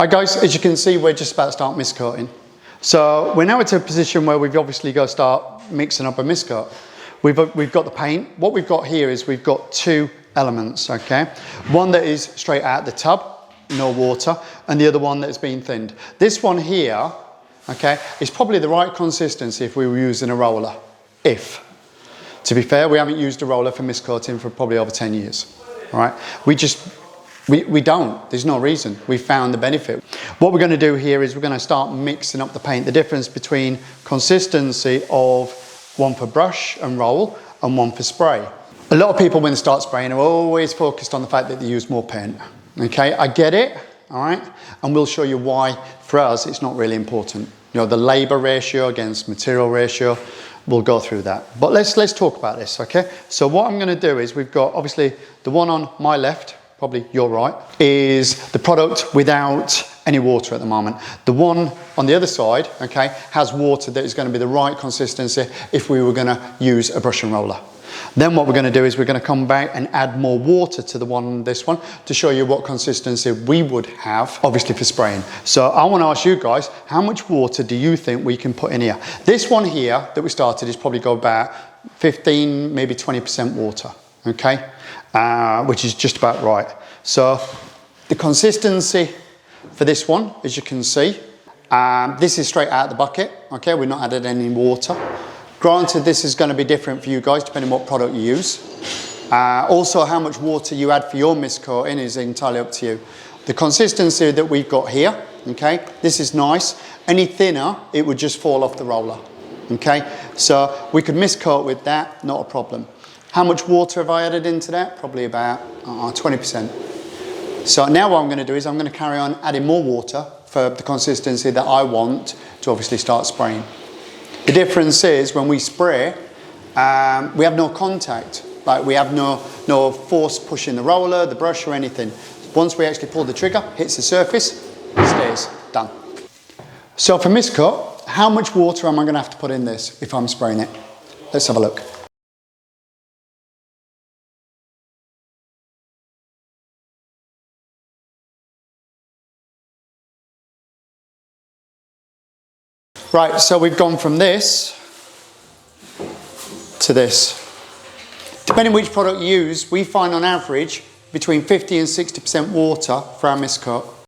Hi guys, as you can see, we're just about to start mist coating. So we're now at a position where we've obviously got to start mixing up a mist coat. We've got the paint. What we've got here is we've got two elements, okay? One that is straight out the tub, no water, and the other one that's been thinned. This one here, okay, is probably the right consistency if we were using a roller. To be fair, we haven't used a roller for mist coating for probably over 10 years, all right? We don't, there's no reason. We found the benefit. What we're going to do here is we're going to start mixing up the paint. The difference between consistency of one for brush and roll and one for spray. A lot of people when they start spraying are always focused on the fact that they use more paint. Okay, I get it, all right? And we'll show you why for us it's not really important. You know, the labor ratio against material ratio, we'll go through that. But let's talk about this, okay? So what I'm going to do is we've got obviously the one on my left, probably your right, is the product without any water at the moment. The one on the other side, okay, has water that is going to be the right consistency if we were going to use a brush and roller. Then what we're going to do is we're going to come back and add more water to the one, this one, to show you what consistency we would have, obviously for spraying. So I want to ask you guys, how much water do you think we can put in here? This one here that we started is probably got about 15, maybe 20% water, okay? Which is just about right. So the consistency for this one, as you can see, this is straight out of the bucket, okay? We've not added any water. Granted, this is going to be different for you guys depending on what product you use. Also, how much water you add for your mist coating is entirely up to you. The consistency that we've got here, okay, this is nice. Any thinner, it would just fall off the roller, okay? So we could mist coat with that, not a problem. How much water have I added into that? Probably about 20%. So now what I'm going to do is I'm going to carry on adding more water for the consistency that I want to obviously start spraying. The difference is when we spray, we have no contact. Like we have no force pushing the roller, the brush or anything. Once we actually pull the trigger, hits the surface, it stays, done. So for mist coat, how much water am I going to have to put in this if I'm spraying it? Let's have a look. Right, so we've gone from this to this. Depending which product you use, we find on average between 50 and 60% water for our mist coat.